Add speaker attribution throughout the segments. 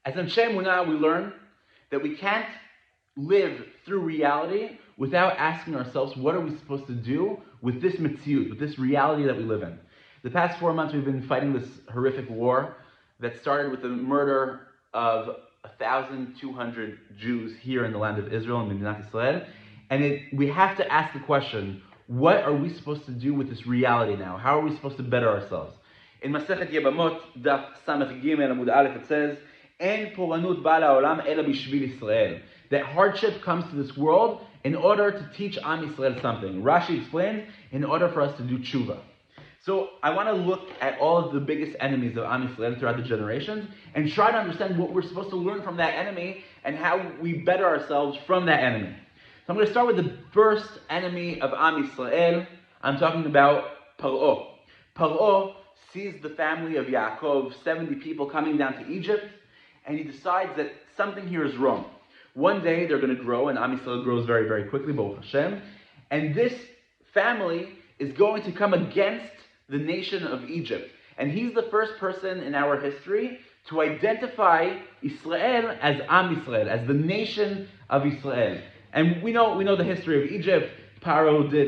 Speaker 1: As Anshe Emunah, we learn that we can't live through reality without asking ourselves, what are we supposed to do with this metziut, with this reality that we live in? The past 4 months we've been fighting this horrific war that started with the murder of 1,200 Jews here in the land of Israel, in Medinat Israel. And we have to ask the question, what are we supposed to do with this reality now? How are we supposed to better ourselves? In Masechet Yebamot, Daf Samech Gimel Amud Aleph, it says, En poranut ba la'olam ela bishvil Yisrael. That hardship comes to this world in order to teach Am Yisrael something. Rashi explains, in order for us to do tshuva. So I want to look at all of the biggest enemies of Am Yisrael throughout the generations and try to understand what we're supposed to learn from that enemy and how we better ourselves from that enemy. So I'm going to start with the first enemy of Am Yisrael. I'm talking about Paro. Paro sees the family of Yaakov, 70 people coming down to Egypt, and he decides that something here is wrong. One day they're going to grow, and Am Yisrael grows very, very quickly, Baruch Hashem, and this family is going to come against the nation of Egypt. And he's the first person in our history to identify Israel as Am Yisrael, as the nation of Israel. And we know the history of Egypt. Paro did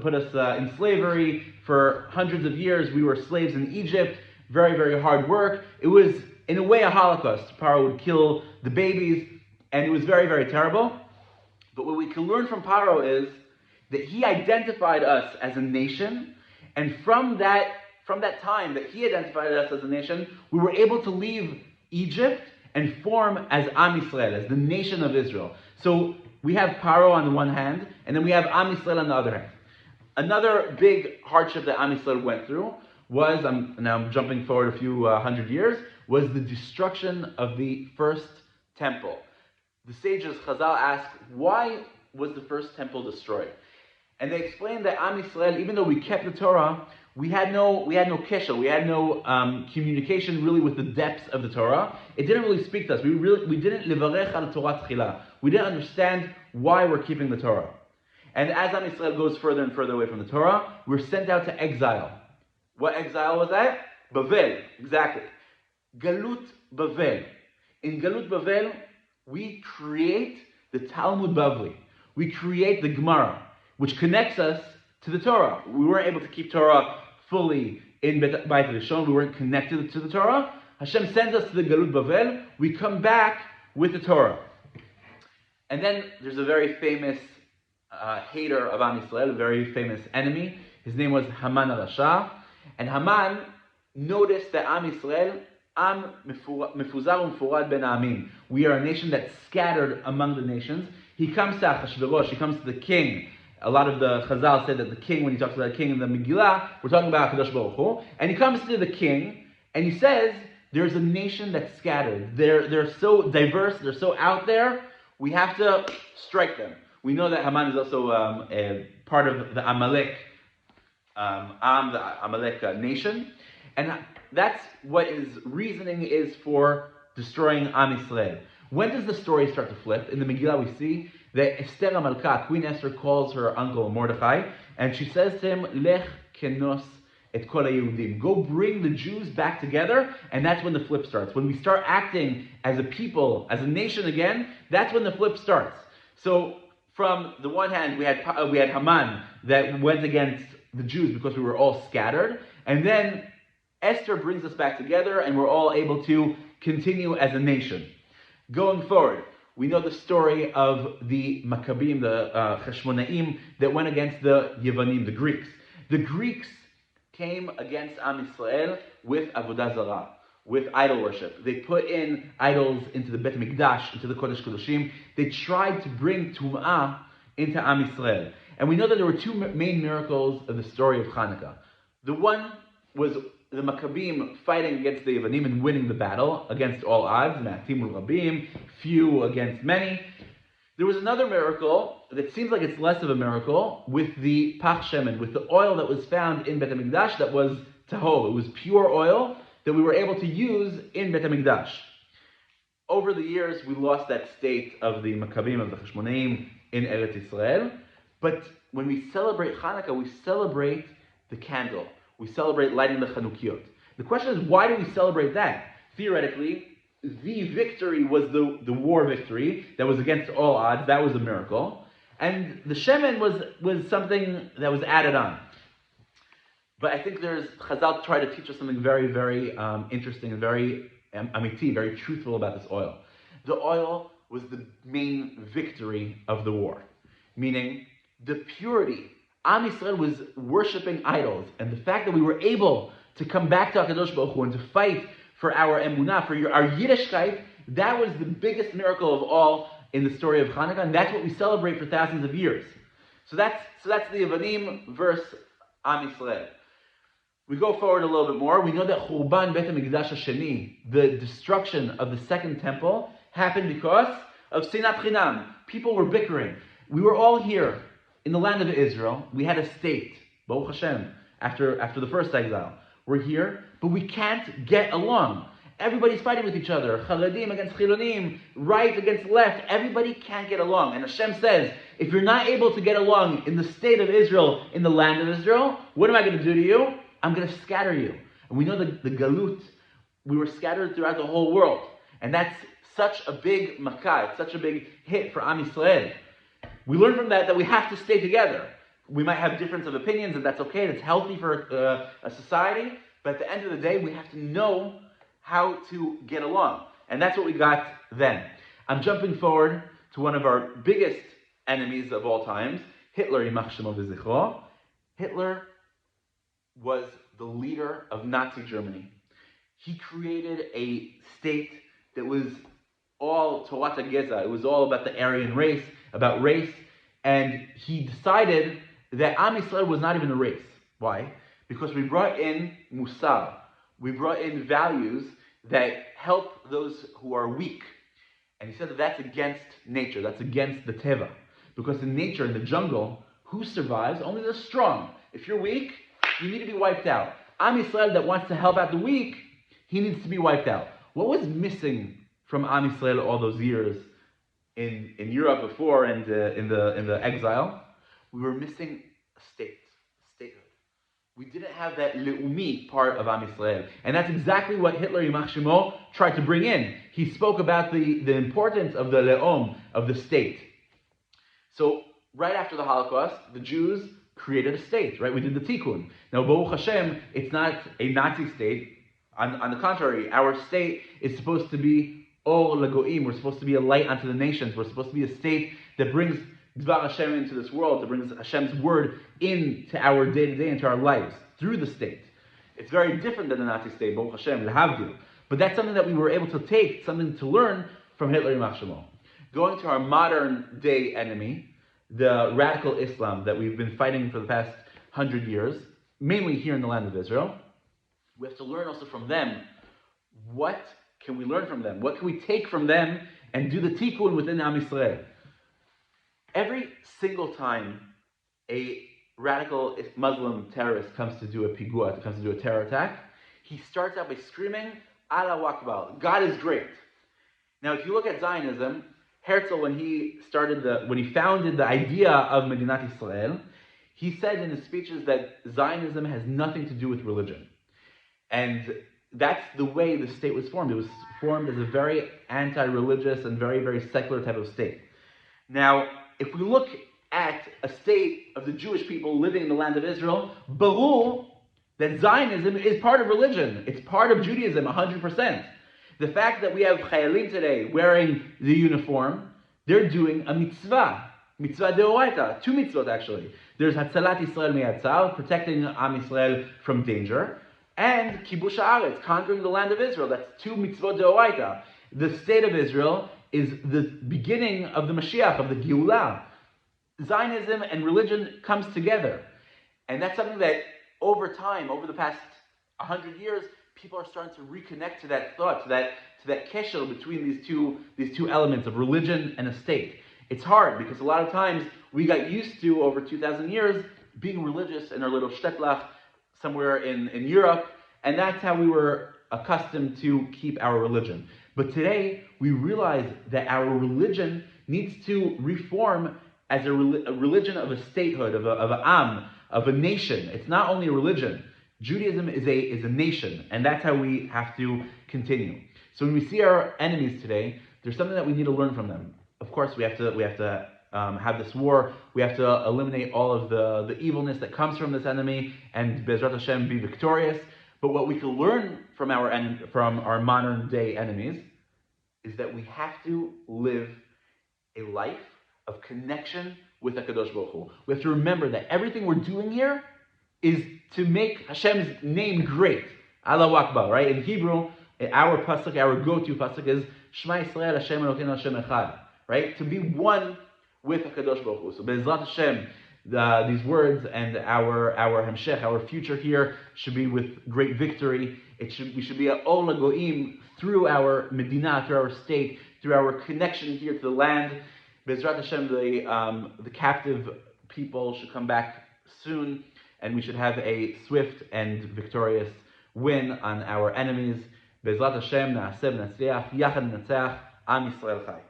Speaker 1: put us in slavery for hundreds of years. We were slaves in Egypt. Very, very hard work. It was, in a way, a Holocaust. Paro would kill the babies, and it was very, very terrible. But what we can learn from Paro is that he identified us as a nation, and from that time that he identified us as a nation, we were able to leave Egypt and form as Am Yisrael, as the nation of Israel. So we have Paro on the one hand, and then we have Am Yisrael on the other hand. Another big hardship that Am Yisrael went through was, now I'm jumping forward a few hundred years, was the destruction of the first temple. The sages, Chazal, asked, why was the first temple destroyed? And they explained that Am Yisrael, even though we kept the Torah, we had no keshel, we had no communication really with the depths of the Torah. It didn't really speak to us. We didn't levarech al Torah tchila. We didn't understand why we're keeping the Torah. And as Am Yisrael goes further and further away from the Torah, we're sent out to exile. What exile was that? Bavel, exactly. Galut Bavel. In Galut Bavel, we create the Talmud Bavli. We create the Gemara, which connects us to the Torah. We weren't able to keep Torah fully in Beit Rishon. We weren't connected to the Torah. Hashem sends us to the Galut Bavel. We come back with the Torah. And then there's a very famous hater of Am Yisrael, a very famous enemy. His name was Haman HaRasha. And Haman noticed that Am Yisrael, Am mefuzar umfurad ben ha'amim. We are a nation that's scattered among the nations. He comes to Achashverosh, he comes to the king. A lot of the Chazal said that the king, when he talks about the king in the Megillah, we're talking about HaKadosh Baruch Hu. And he comes to the king, and he says, there's a nation that's scattered. They're so diverse, they're so out there, we have to strike them. We know that Haman is also a part of the Amalek, the Amalek nation. And that's what his reasoning is for destroying Am Yisrael. When does the story start to flip? In the Megillah we see that Esther HaMalka, Queen Esther, calls her uncle Mordechai, and she says to him, Lech kenos et kol haYehudim. Go bring the Jews back together, and that's when the flip starts. When we start acting as a people, as a nation again, that's when the flip starts. So from the one hand, we had Haman that went against the Jews because we were all scattered, and then Esther brings us back together, and we're all able to continue as a nation. Going forward, we know the story of the Maccabim, the Cheshmonaim, that went against the Yevanim, the Greeks. The Greeks came against Am Yisrael with Avodah Zarah, with idol worship. They put in idols into the Bet Mikdash, into the Kodesh Kodashim. They tried to bring Tum'ah into Am Yisrael. And we know that there were two main miracles of the story of Hanukkah. The one was the Maccabim fighting against the Yevanim and winning the battle against all odds, Ma'atim Rabim, few against many. There was another miracle that seems like it's less of a miracle with the Pach Shemen, with the oil that was found in Bet HaMikdash that was tahol. It was pure oil that we were able to use in Bet HaMikdash. Over the years, we lost that state of the Maccabim, of the Cheshmonaim in Eretz Yisrael. But when we celebrate Hanukkah, we celebrate the candle. We celebrate lighting the Chanukiot. The question is, why do we celebrate that? Theoretically, the victory was the war victory that was against all odds. That was a miracle. And the shemen was something that was added on. But I think Chazal try to teach us something very, very interesting and very amiti, very truthful about this oil. The oil was the main victory of the war, meaning the purity. Am Yisrael was worshiping idols, and the fact that we were able to come back to HaKadosh Baruch Hu and to fight for our emunah, for our Yiddishkeit, that was the biggest miracle of all in the story of Hanukkah, and that's what we celebrate for thousands of years. So that's the Yevanim verse Am Yisrael. We go forward a little bit more. We know that Churban Bet HaMikdash HaSheni, the destruction of the second temple, happened because of Sinat Chinam. People were bickering. We were all here in the land of Israel. We had a state, Baruch Hashem, after the first exile. We're here, but we can't get along. Everybody's fighting with each other. Charadim against Chilonim, right against left. Everybody can't get along. And Hashem says, if you're not able to get along in the state of Israel, in the land of Israel, what am I going to do to you? I'm going to scatter you. And we know the galut, we were scattered throughout the whole world. And that's such a big makah, it's such a big hit for Am Yisrael. We learn from that we have to stay together. We might have difference of opinions, and that's okay. That's healthy for a society. But at the end of the day, we have to know how to get along. And that's what we got then. I'm jumping forward to one of our biggest enemies of all times, Hitler, Yimach Shemo V'Zichro. Hitler was the leader of Nazi Germany. He created a state that was all Torat HaGeza. It was all about the Aryan race, about race. And he decided that Am Yisrael was not even a race. Why? Because we brought in Musar. We brought in values that help those who are weak. And he said that that's against nature. That's against the Teva. Because in nature, in the jungle, who survives? Only the strong. If you're weak, you need to be wiped out. Am Yisrael that wants to help out the weak, he needs to be wiped out. What was missing from Am Yisrael all those years in Europe before and in the exile? We were missing a statehood. We didn't have that le'umi part of Am Yisrael. And that's exactly what Hitler, Yimach Shemo, tried to bring in. He spoke about the importance of the le'om, of the state. So, right after the Holocaust, the Jews created a state, right? We did the tikkun. Now, Baruch Hashem, it's not a Nazi state. On the contrary, our state is supposed to be or lagoim. We're supposed to be a light unto the nations. We're supposed to be a state that brings Dvar Hashem into this world, that brings Hashem's word into our day-to-day, into our lives, through the state. It's very different than the Nazi state, Baruch Hashem, l'havdil. But that's something that we were able to take, something to learn from Hitler Yimach Shemo. Going to our modern day enemy, the radical Islam that we've been fighting for the past 100 years, mainly here in the land of Israel, we have to learn also from them. What can we learn from them? What can we take from them and do the tikkun within Am Yisrael? Every single time a radical Muslim terrorist comes to do a pigua, comes to do a terror attack, he starts out by screaming, Allahu Akbar, God is great. Now, if you look at Zionism, Herzl, when he founded the idea of Medinat Israel, he said in his speeches that Zionism has nothing to do with religion. And that's the way the state was formed. It was formed as a very anti-religious and very, very secular type of state. Now, if we look at a state of the Jewish people living in the land of Israel, barur that Zionism is part of religion. It's part of Judaism, 100%. The fact that we have chayalim today wearing the uniform, they're doing a mitzvah deoraita, 2 mitzvot actually. There's Hatzalat Yisrael Mi'atzal, protecting Am Yisrael from danger, and Kibush Haaretz, conquering the land of Israel. That's 2 mitzvot deoraita. The state of Israel is the beginning of the Mashiach, of the Geulah. Zionism and religion comes together. And that's something that over time, over the past 100 years, people are starting to reconnect to that thought, to that kesher between these two elements of religion and a state. It's hard because a lot of times we got used to, over 2,000 years, being religious in our little shtetlach somewhere in Europe, and that's how we were accustomed to keep our religion. But today, we realize that our religion needs to reform as a religion of a statehood, of a am, of a nation. It's not only a religion. Judaism is a nation, and that's how we have to continue. So when we see our enemies today, there's something that we need to learn from them. Of course, we have to have this war. We have to eliminate all of the evilness that comes from this enemy, and Bezrat Hashem be victorious. But what we can learn from our modern day enemies is that we have to live a life of connection with HaKadosh Baruch Hu. We have to remember that everything we're doing here is to make Hashem's name great. Allahu Akbar, right? In Hebrew, our pasuk, our go-to pasuk is Shema Yisrael Hashem Elokeinu Hashem Echad, right? To be one with HaKadosh Baruch Hu. So Be'ezrat Hashem, these words and our Hemshech, our future here should be with great victory. We should be a Ol HaGoim through our Medina, through our state, through our connection here to the land. Be'ezrat Hashem, the captive people should come back soon, and we should have a swift and victorious win on our enemies. Be'ezrat Hashem, na'aseh v'natzliach, yachad nenatzach, Am Yisrael Chai.